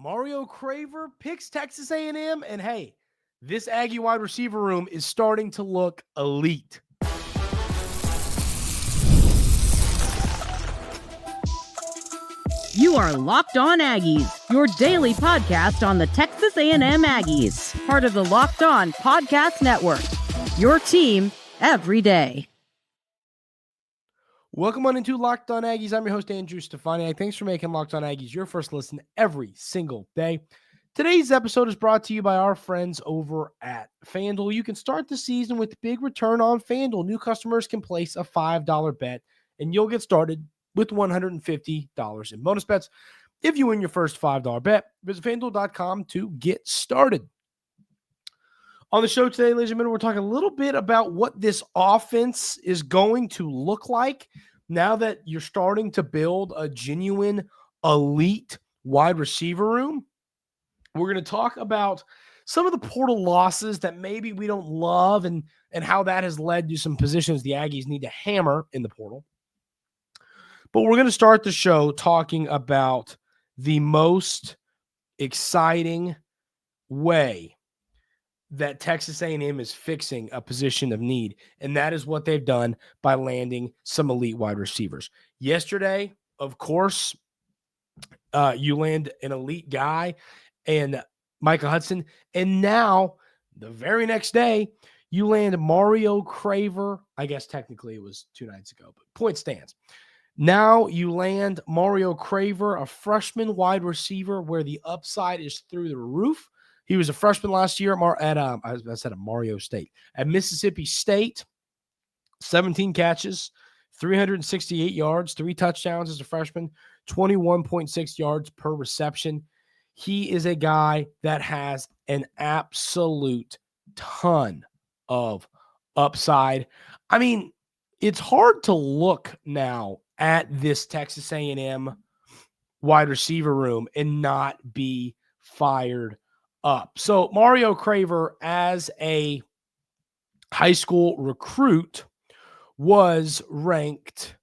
Mario Craver picks Texas A&M, and hey, this Aggie wide receiver room is starting to look elite. You are Locked On Aggies, your daily podcast on the Texas A&M Aggies, part of the Locked On Podcast Network, your team every day. Welcome on into Locked On Aggies. I'm your host, Andrew Stefaniak. Thanks for making Locked On Aggies your first listen every single day. Today's episode is brought to you by our friends over at FanDuel. You can start the season with big return on FanDuel. New customers can place a $5 bet, and you'll get started with $150 in bonus bets if you win your first $5 bet. Visit FanDuel.com to get started. On the show today, ladies and gentlemen, we're talking a little bit about what this offense is going to look like now that you're starting to build a genuine elite wide receiver room. We're going to talk about some of the portal losses that maybe we don't love and how that has led to some positions the Aggies need to hammer in the portal. But we're going to start the show talking about the most exciting way that Texas A&M is fixing a position of need, and that is what they've done by landing some elite wide receivers. Yesterday, of course, you land an elite guy and Micah Hudson, and now the very next day, you land Mario Craver. I guess technically it was 2 nights ago, but point stands. Now you land Mario Craver, a freshman wide receiver where the upside is through the roof. He was a freshman last year at Mario State. At Mississippi State, 17 catches, 368 yards, 3 touchdowns as a freshman, 21.6 yards per reception. He is a guy that has an absolute ton of upside. I mean, it's hard to look now at this Texas A&M wide receiver room and not be fired up. So Mario Craver, as a high school recruit, was ranked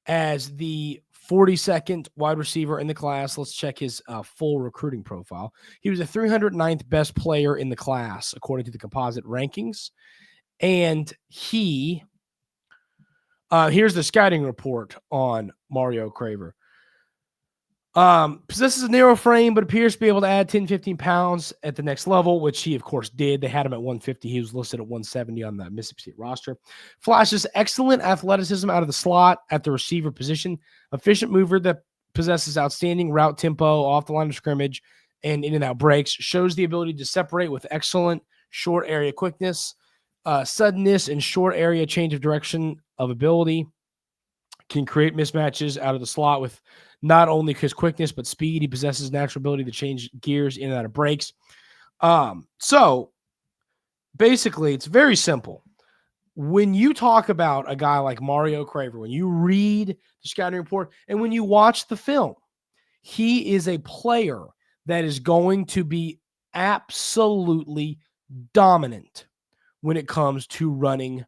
as the 42nd wide receiver in the class. Let's check his full recruiting profile. He was the 309th best player in the class, according to the composite rankings. And he... here's the scouting report on Mario Craver. Possesses a narrow frame, but appears to be able to add 10, 15 pounds at the next level, which he, of course, did. They had him at 150. He was listed at 170 on the Mississippi State roster. Flashes excellent athleticism out of the slot at the receiver position. Efficient mover that possesses outstanding route tempo off the line of scrimmage and in and out breaks. Shows the ability to separate with excellent short area quickness, suddenness, and short area change of direction of ability. Can create mismatches out of the slot with not only his quickness, but speed. He possesses natural ability to change gears in and out of breaks. So basically, it's very simple. When you talk about a guy like Mario Craver, when you read the scouting report and when you watch the film, he is a player that is going to be absolutely dominant when it comes to running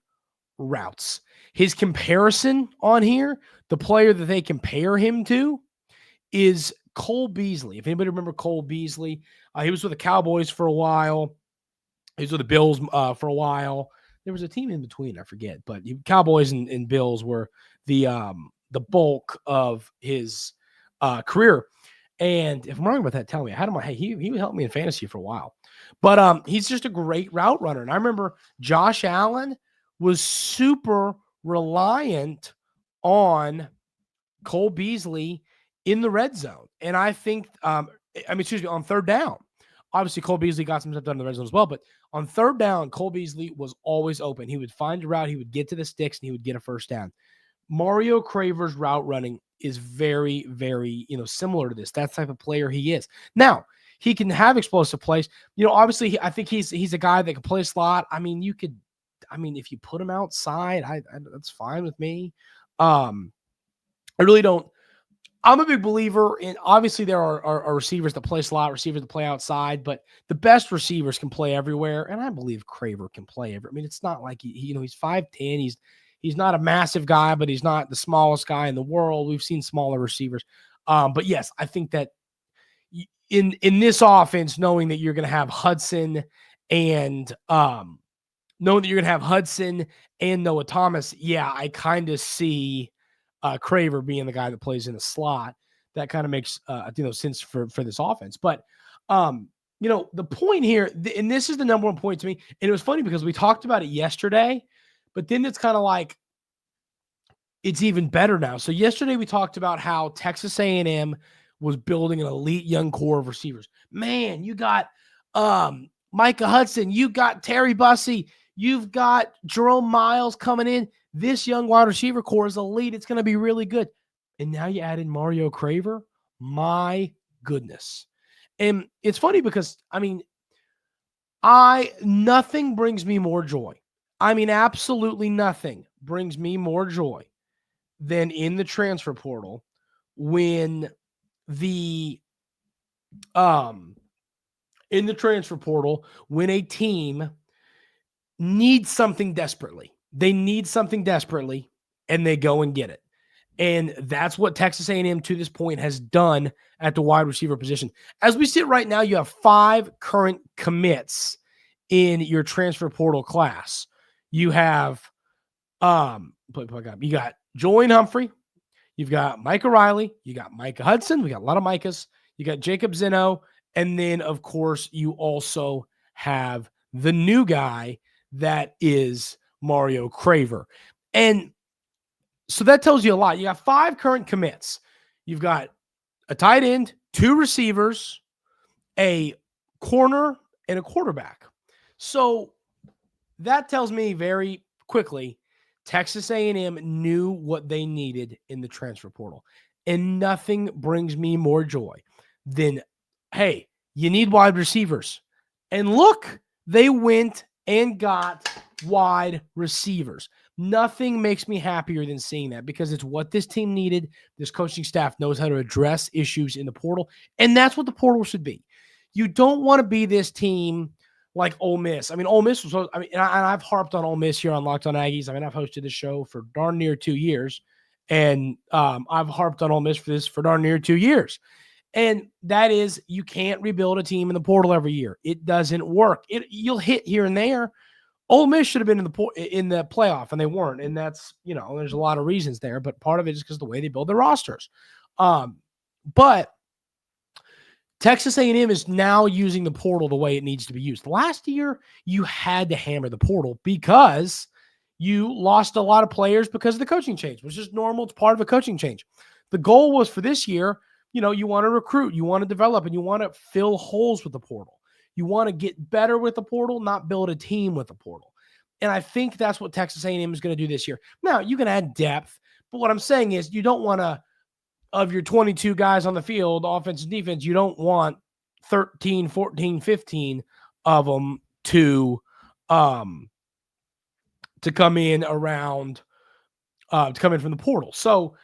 routes. His comparison on here, the player that they compare him to, is Cole Beasley. If anybody remember Cole Beasley, he was with the Cowboys for a while. He was with the Bills for a while. There was a team in between, I forget, but Cowboys and Bills were the bulk of his career. And if I'm wrong about that, tell me. I had him. Hey, he helped me in fantasy for a while, but he's just a great route runner. And I remember Josh Allen was super reliant on Cole Beasley in the red zone. And I think, on third down. Obviously, Cole Beasley got some stuff done in the red zone as well, but on third down, Cole Beasley was always open. He would find a route, he would get to the sticks, and he would get a first down. Mario Craver's route running is very, very, similar to this. That type of player he is. Now, he can have explosive plays. Obviously, I think he's a guy that can play a slot. If you put him outside, that's fine with me. I really don't. I'm a big believer in, obviously there are receivers that play slot, receivers that play outside, but the best receivers can play everywhere. And I believe Craver can play everywhere. It's not like he's 5'10". He's not a massive guy, but he's not the smallest guy in the world. We've seen smaller receivers. But yes, I think that in this offense, knowing that you're going to have Hudson and Noah Thomas, yeah, I kind of see Craver being the guy that plays in the slot. That kind of makes sense for this offense. But the point here, and this is the number one point to me, and it was funny because we talked about it yesterday, but then it's kind of like it's even better now. So yesterday we talked about how Texas A&M was building an elite young core of receivers. Man, you got Micah Hudson, you got Terry Bussey, you've got Jerome Miles coming in. This young wide receiver core is elite. It's going to be really good. And now you add in Mario Craver. My goodness. And it's funny because, nothing brings me more joy. Absolutely nothing brings me more joy than in the transfer portal when a team needs something desperately. They need something desperately, and they go and get it. And that's what Texas A&M to this point has done at the wide receiver position. As we sit right now, you have 5 current commits in your transfer portal class. You have you got Julian Humphrey, you've got Micah Riley, you got Micah Hudson, we got a lot of Micahs, you got Jacob Zeno, and then, of course, you also have the new guy that is Mario Craver. And so that tells you a lot. You got 5 current commits. You've got a tight end, 2 receivers, a corner, and a quarterback. So that tells me very quickly Texas A&M knew what they needed in the transfer portal. And nothing brings me more joy than, hey, you need wide receivers. And look, they went and got wide receivers. Nothing makes me happier than seeing that because it's what this team needed. This coaching staff knows how to address issues in the portal, and that's what the portal should be. You don't want to be this team like Ole Miss. Ole Miss was, and I've harped on Ole Miss here on Locked On Aggies. I've hosted this show for darn near 2 years, and I've harped on Ole Miss for darn near 2 years. And that is, you can't rebuild a team in the portal every year. It doesn't work. You'll hit here and there. Ole Miss should have been in the playoff, and they weren't. And that's, there's a lot of reasons there, but part of it is because of the way they build their rosters. But Texas A&M is now using the portal the way it needs to be used. Last year, you had to hammer the portal because you lost a lot of players because of the coaching change, which is normal. It's part of a coaching change. The goal was for this year, you want to recruit, you want to develop, and you want to fill holes with the portal. You want to get better with the portal, not build a team with the portal. And I think that's what Texas A&M is going to do this year. Now, you can add depth, but what I'm saying is you don't want to, of your 22 guys on the field, offense and defense, you don't want 13, 14, 15 of them to come in from the portal. So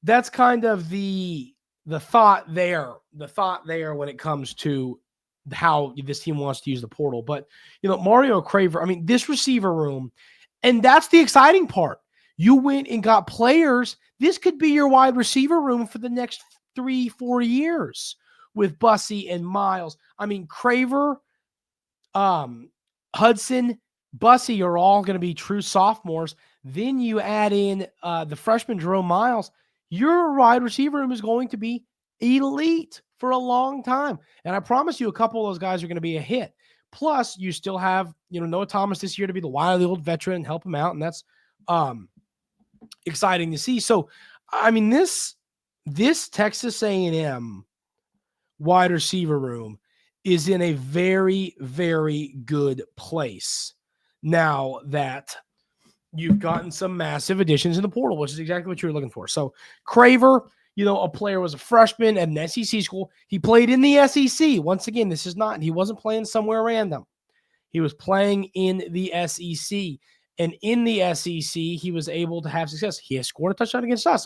that's kind of the thought there. The thought there when it comes to how this team wants to use the portal. But, Mario Craver, this receiver room, and that's the exciting part. You went and got players. This could be your wide receiver room for the next 3-4 years with Bussey and Miles. Craver, Hudson, Bussey are all going to be true sophomores. Then you add in the freshman Jerome Miles. Your wide receiver room is going to be elite for a long time. And I promise you a couple of those guys are going to be a hit. Plus, you still have, Noah Thomas this year to be the wily old veteran and help him out. And that's exciting to see. So, this Texas A&M wide receiver room is in a very, very good place now that you've gotten some massive additions in the portal, which is exactly what you were looking for. So, Craver, a player was a freshman at an SEC school. He played in the SEC. Once again, he wasn't playing somewhere random. He was playing in the SEC. And in the SEC, he was able to have success. He has scored a touchdown against us.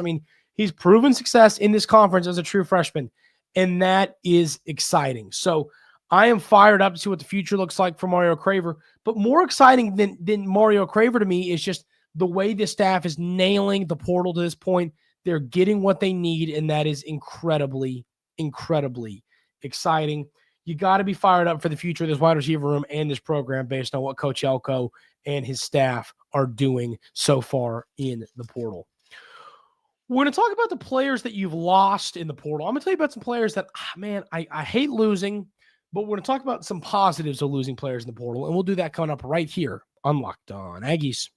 He's proven success in this conference as a true freshman. And that is exciting. So I am fired up to see what the future looks like for Mario Craver. But more exciting than Mario Craver to me is just the way the staff is nailing the portal to this point. They're getting what they need, and that is incredibly, incredibly exciting. You got to be fired up for the future of this wide receiver room and this program based on what Coach Elko and his staff are doing so far in the portal. We're going to talk about the players that you've lost in the portal. I'm going to tell you about some players that, I hate losing, but we're going to talk about some positives of losing players in the portal, and we'll do that coming up right here on Locked On Aggies.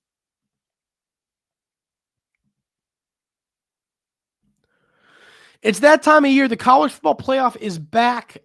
It's that time of year. The college football playoff is back,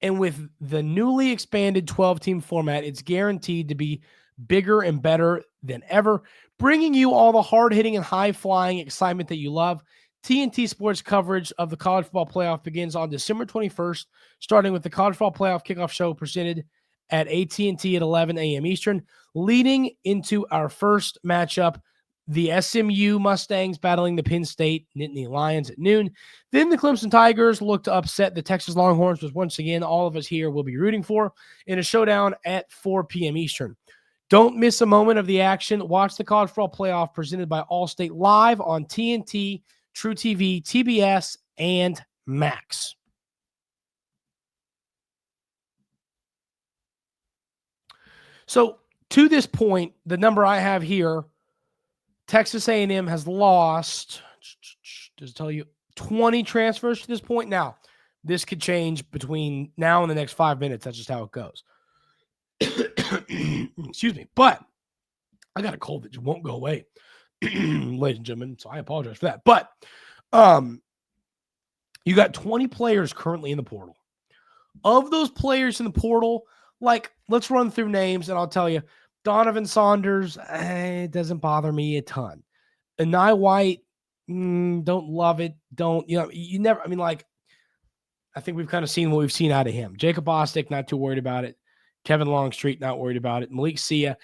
and with the newly expanded 12-team format, it's guaranteed to be bigger and better than ever, bringing you all the hard-hitting and high-flying excitement that you love. TNT Sports coverage of the college football playoff begins on December 21st, starting with the college football playoff kickoff show presented at AT&T at 11 a.m. Eastern, leading into our first matchup, the SMU Mustangs battling the Penn State Nittany Lions at noon. Then the Clemson Tigers look to upset the Texas Longhorns, which once again, all of us here will be rooting for, in a showdown at 4 p.m. Eastern. Don't miss a moment of the action. Watch the college football playoff presented by Allstate live on TNT, True TV, TBS, and Max. So to this point, the number I have here, Texas A&M has lost, does it tell you, 20 transfers to this point? Now, this could change between now and the next 5 minutes. That's just how it goes. Excuse me. But I got a cold that won't go away, ladies and gentlemen, so I apologize for that. But you got 20 players currently in the portal. Of those players in the portal, like, let's run through names, and I'll tell you, Donovan Saunders, it doesn't bother me a ton. Anai White, don't love it. You never, I think we've kind of seen what we've seen out of him. Jacob Bostic, not too worried about it. Kevin Longstreet, not worried about it. Malik Sia.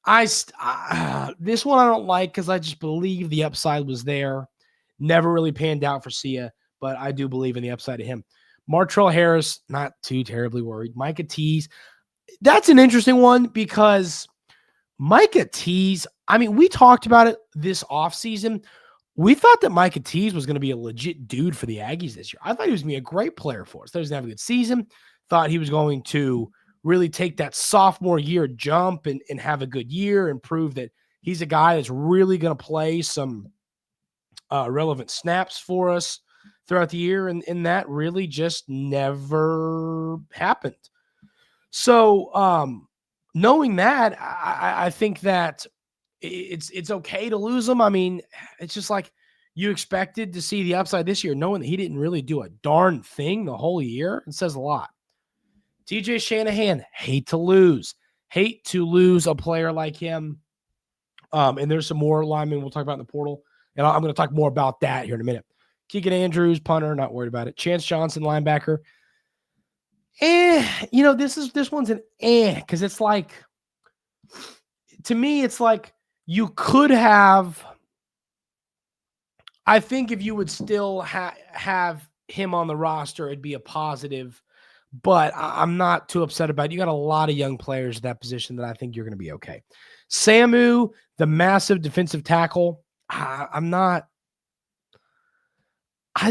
This one I don't like because I just believe the upside was there. Never really panned out for Sia, but I do believe in the upside of him. Martrell Harris, not too terribly worried. Micah Tease, that's an interesting one because Micah Tease, we talked about it this offseason. We thought that Micah Tease was going to be a legit dude for the Aggies this year. I thought he was going to be a great player for us. Thought he was going to have a good season. Thought he was going to really take that sophomore year jump and have a good year and prove that he's a guy that's really going to play some relevant snaps for us throughout the year. And that really just never happened. So knowing that, I think that it's okay to lose him. It's just like you expected to see the upside this year, knowing that he didn't really do a darn thing the whole year. It says a lot. TJ Shanahan, hate to lose a player like him. And there's some more linemen we'll talk about in the portal. And I'm going to talk more about that here in a minute. Keegan Andrews, punter, not worried about it. Chance Johnson, linebacker. This one's an because it's like, to me, it's like you could have, I think if you would still have him on the roster, it'd be a positive, but I'm not too upset about it. You got a lot of young players at that position that I think you're going to be okay. Samu, the massive defensive tackle, I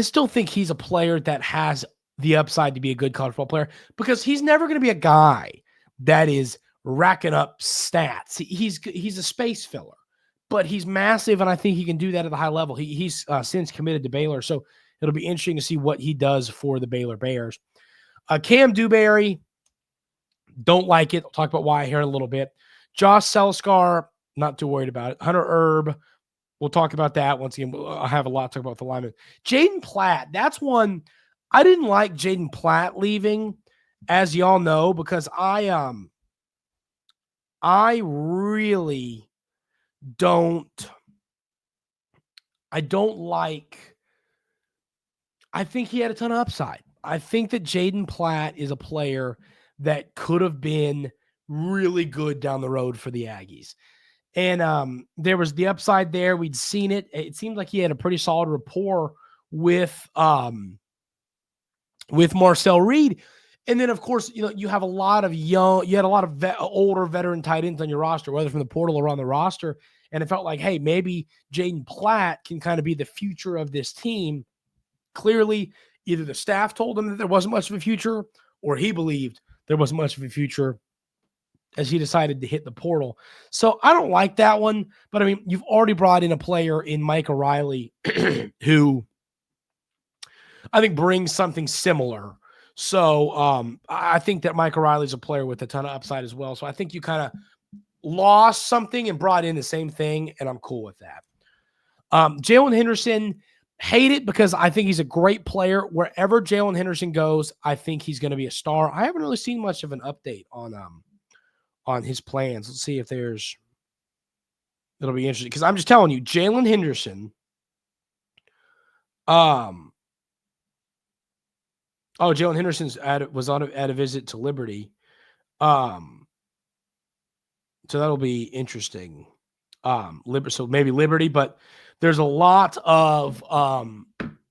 still think he's a player that has the upside to be a good college football player because he's never going to be a guy that is racking up stats. He's a space filler, but he's massive, and I think he can do that at a high level. He's since committed to Baylor, so it'll be interesting to see what he does for the Baylor Bears. Cam Dewberry, don't like it. I'll talk about why here in a little bit. Josh Selskar, not too worried about it. Hunter Erb, we'll talk about that. Once again, I have a lot to talk about with the lineman. Jaden Platt, that's one. I didn't like Jaden Platt leaving, as y'all know, because I really don't. I think he had a ton of upside. I think that Jaden Platt is a player that could have been really good down the road for the Aggies. And there was the upside there. We'd seen it. It seemed like he had a pretty solid rapport with Marcel Reed. And then, of course, you have a lot of older veteran tight ends on your roster, whether from the portal or on the roster. And it felt like, hey, maybe Jaden Platt can kind of be the future of this team. Clearly, either the staff told him that there wasn't much of a future, or he believed there wasn't much of a future as he decided to hit the portal. So I don't like that one, but I mean, you've already brought in a player in Mike O'Reilly who I think brings something similar. So I think that Mike O'Reilly's a player with a ton of upside as well. So I think you kind of lost something and brought in the same thing, and I'm cool with that. Jalen Henderson, hate it because I think he's a great player. Wherever Jalen Henderson goes, I think he's going to be a star. I haven't really seen much of an update on his plans. Let's see if it'll be interesting because I'm just telling you, Jalen Henderson. Jalen Henderson's was at a visit to Liberty. So that'll be interesting. So maybe Liberty, but there's a lot of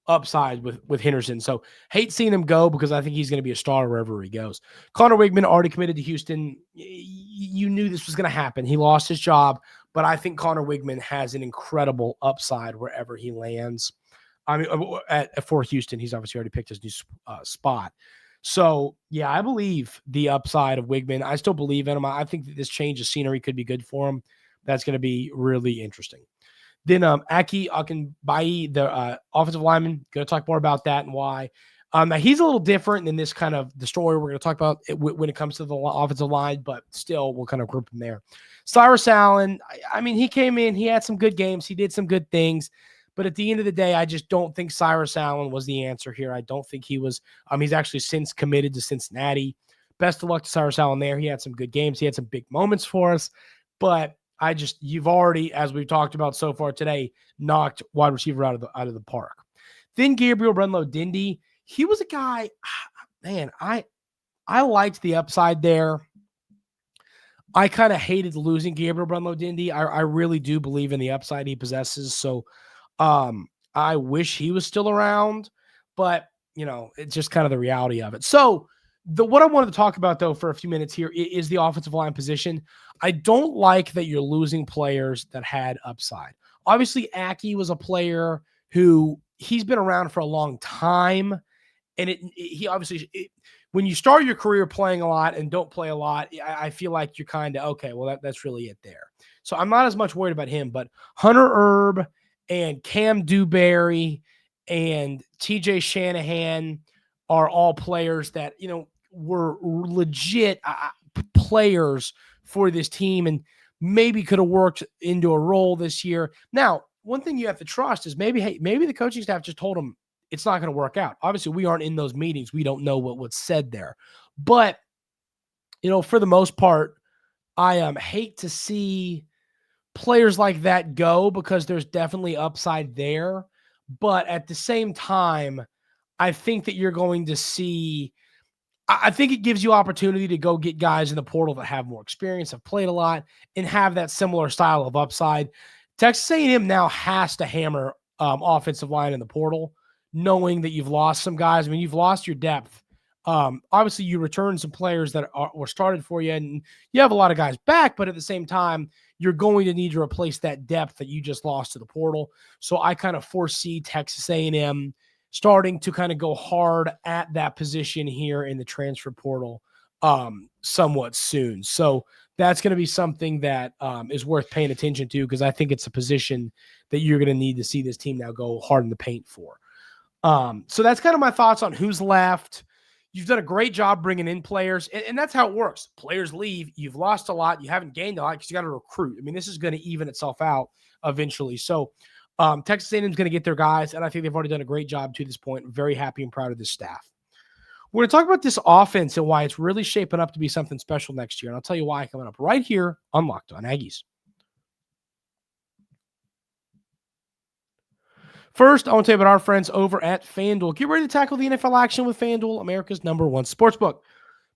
upside with Henderson. So hate seeing him go because I think he's going to be a star wherever he goes. Connor Wigman already committed to Houston. You knew this was going to happen. He lost his job, but I think Connor Wigman has an incredible upside wherever he lands. I mean, for Houston, he's obviously already picked his new spot. So, yeah, I believe the upside of Wigman. I still believe in him. I think that this change of scenery could be good for him. That's going to be really interesting. Then Aki Akinbayi, the offensive lineman, going to talk more about that and why. He's a little different than this kind of the story we're going to talk about when it comes to the offensive line, but still we'll kind of group him there. Cyrus Allen, I mean, he came in, he had some good games, he did some good things. But at the end of the day, I just don't think Cyrus Allen was the answer here. I don't think he was. He's actually since committed to Cincinnati. Best of luck to Cyrus Allen there. He had some good games. He had some big moments for us. But you've already, as we've talked about so far today, knocked wide receiver out of the park. Then Gabriel Brunlow-Dindy. He was a guy, man, I liked the upside there. I kind of hated losing Gabriel Brunlow-Dindy. I really do believe in the upside he possesses. So, I wish he was still around, but it's just kind of the reality of it. So what I wanted to talk about though for a few minutes here is the offensive line position. I don't like that you're losing players that had upside. Obviously, Aki was a player who he's been around for a long time. And when you start your career playing a lot and don't play a lot, I feel like you're kind of, okay, well, that's really it there. So I'm not as much worried about him, but Hunter Erb and Cam Dewberry and TJ Shanahan are all players that, were legit players for this team and maybe could have worked into a role this year. Now, one thing you have to trust is maybe the coaching staff just told them it's not going to work out. Obviously, we aren't in those meetings. We don't know what's said there. But, for the most part, I hate to see players like that go because there's definitely upside there. But at the same time, I think that you're going to see, I think it gives you opportunity to go get guys in the portal that have more experience, have played a lot, and have that similar style of upside. Texas A&M now has to hammer offensive line in the portal, knowing that you've lost some guys. I mean, you've lost your depth. Obviously, you returned some players that were started for you, and you have a lot of guys back, but at the same time, you're going to need to replace that depth that you just lost to the portal. So I kind of foresee Texas A&M starting to kind of go hard at that position here in the transfer portal somewhat soon. So that's going to be something that is worth paying attention to because I think it's a position that you're going to need to see this team now go hard in the paint for. So that's kind of my thoughts on who's left. You've done a great job bringing in players, and that's how it works. Players leave. You've lost a lot. You haven't gained a lot because you got to recruit. I mean, this is going to even itself out eventually. So Texas A&M is going to get their guys, and I think they've already done a great job to this point. I'm very happy and proud of this staff. We're going to talk about this offense and why it's really shaping up to be something special next year, and I'll tell you why coming up right here on Locked On Aggies. First, I want to tell you about our friends over at FanDuel. Get ready to tackle the NFL action with FanDuel, America's #1 sportsbook.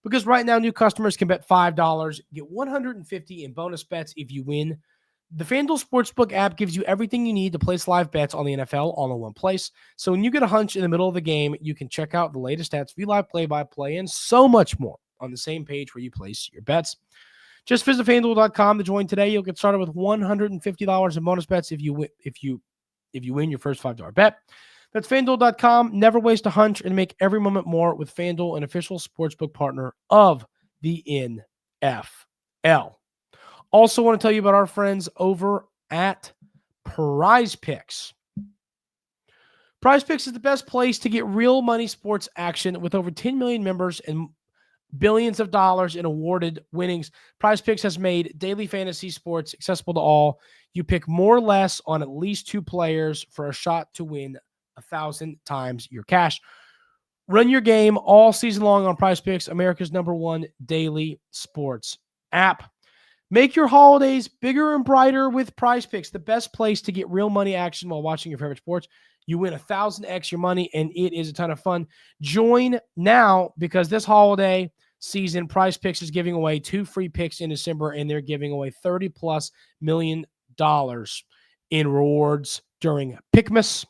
Because right now, new customers can bet $5, get $150 in bonus bets if you win. The FanDuel Sportsbook app gives you everything you need to place live bets on the NFL all in one place. So when you get a hunch in the middle of the game, you can check out the latest stats, view live play-by-play, and so much more on the same page where you place your bets. Just visit FanDuel.com to join today. You'll get started with $150 in bonus bets if you win your first $5 bet. That's FanDuel.com. Never waste a hunch and make every moment more with FanDuel, an official sportsbook partner of the NFL. Also want to tell you about our friends over at Prize Picks. Prize Picks is the best place to get real money sports action with over 10 million members and billions of dollars in awarded winnings. Prize Picks has made daily fantasy sports accessible to all. You pick more or less on at least 2 players for a shot to win 1,000 times your cash. Run your game all season long on Prize Picks, America's #1 daily sports app. Make your holidays bigger and brighter with Prize Picks, the best place to get real money action while watching your favorite sports. You win 1,000x your money, and it is a ton of fun. Join now because this holiday season, Prize Picks is giving away 2 free picks in December, and they're giving away $30+ million in rewards during Pickmas.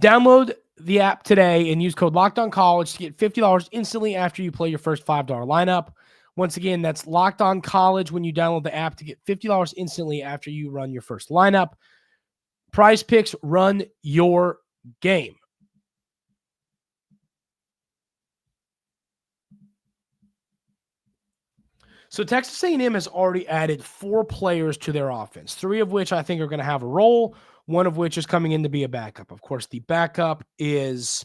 Download the app today and use code LOCKEDONCollege to get $50 instantly after you play your first $5 lineup. Once again, that's Locked On College when you download the app to get $50 instantly after you run your first lineup. Prize Picks, run your game. So Texas A&M has already added 4 players to their offense, 3 of which I think are going to have a role, 1 of which is coming in to be a backup. Of course, the backup is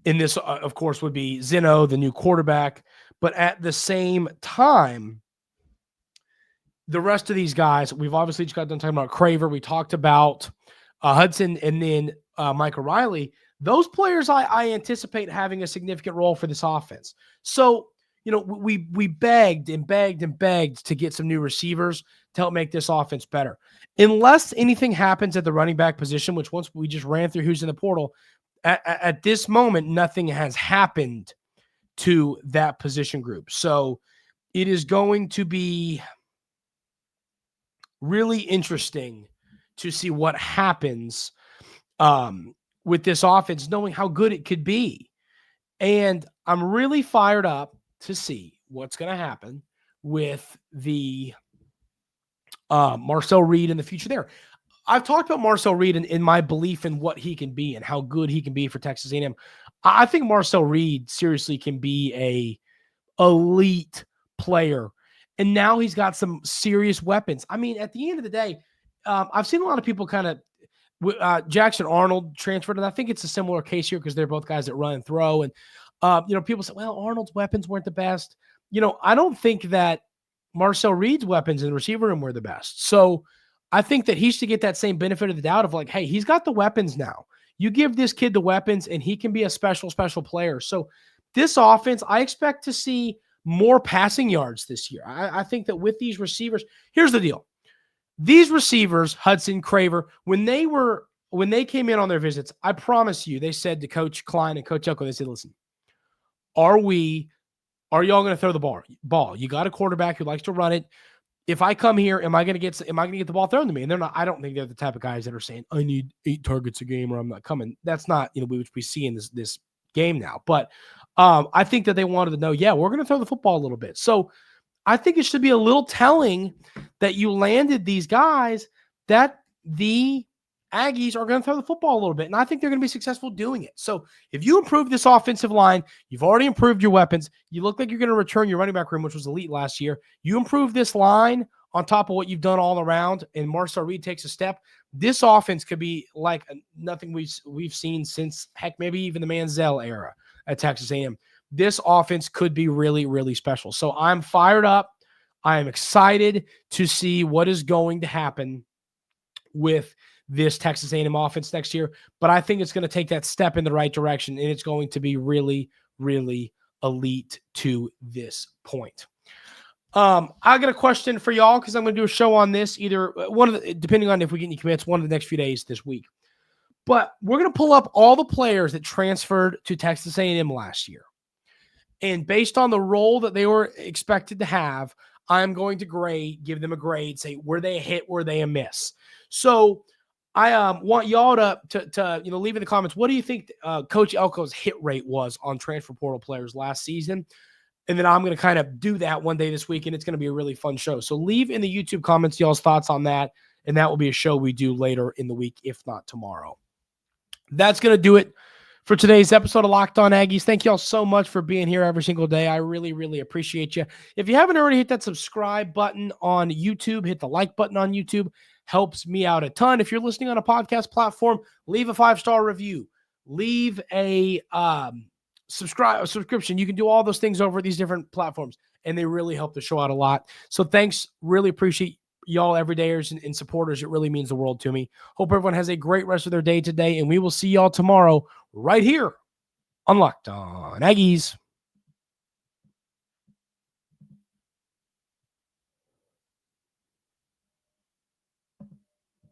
of course, would be Zeno, the new quarterback. But at the same time, the rest of these guys, we've obviously just got done talking about Craver. We talked about Hudson and then Mike O'Reilly. Those players I anticipate having a significant role for this offense. So, we begged and begged and begged to get some new receivers to help make this offense better. Unless anything happens at the running back position, which once we just ran through who's in the portal, at this moment, nothing has happened to that position group. So it is going to be really interesting to see what happens with this offense, knowing how good it could be. And I'm really fired up to see what's going to happen with the Marcel Reed in the future there. I've talked about Marcel Reed in my belief in what he can be and how good he can be for Texas A&M. I think Marcel Reed seriously can be a elite player. And now he's got some serious weapons. I mean, at the end of the day, I've seen a lot of people kind of Jackson Arnold transferred, and I think it's a similar case here because they're both guys that run and throw. And, people say, well, Arnold's weapons weren't the best. I don't think that Marcel Reed's weapons in the receiver room were the best. So I think that he should get that same benefit of the doubt of like, hey, he's got the weapons now. You give this kid the weapons and he can be a special player. So this offense, I expect to see more passing yards this year. I think that with these receivers, here's the deal. These receivers, Hudson, Craver, when they came in on their visits, I promise you, they said to Coach Klein and Coach Elko, they said, listen, are y'all going to throw the ball? You got a quarterback who likes to run it. If I come here, am I going to get the ball thrown to me? And they're not. I don't think they're the type of guys that are saying I need 8 targets a game or I'm not coming. That's not which we see in this game now. But I think that they wanted to know. Yeah, we're going to throw the football a little bit. So I think it should be a little telling that you landed these guys that the Aggies are going to throw the football a little bit. And I think they're going to be successful doing it. So if you improve this offensive line, you've already improved your weapons. You look like you're going to return your running back room, which was elite last year. You improve this line on top of what you've done all around, and Marcel Reed takes a step. This offense could be like nothing we've seen since, heck, maybe even the Manziel era at Texas A&M. This offense could be really, really special. So I'm fired up. I am excited to see what is going to happen with this Texas A&M offense next year, but I think it's going to take that step in the right direction, and it's going to be really, really elite to this point. I got a question for y'all because I'm going to do a show on this either depending on if we get any commits, one of the next few days this week. But we're going to pull up all the players that transferred to Texas A&M last year. And based on the role that they were expected to have, I'm going to give them a grade, say, were they a hit, were they a miss? So I want y'all to leave in the comments, what do you think Coach Elko's hit rate was on transfer portal players last season? And then I'm going to kind of do that one day this week, and it's going to be a really fun show. So leave in the YouTube comments y'all's thoughts on that, and that will be a show we do later in the week, if not tomorrow. That's going to do it for today's episode of Locked On Aggies. Thank you all so much for being here every single day. I really, really appreciate you. If you haven't already, hit that subscribe button on YouTube, hit the like button on YouTube. Helps me out a ton. If you're listening on a podcast platform, leave a 5-star review. Leave a subscription. You can do all those things over these different platforms, and they really help the show out a lot. So thanks. Really appreciate y'all everydayers and supporters. It really means the world to me. Hope everyone has a great rest of their day today, and we will see y'all tomorrow right here on Locked On Aggies.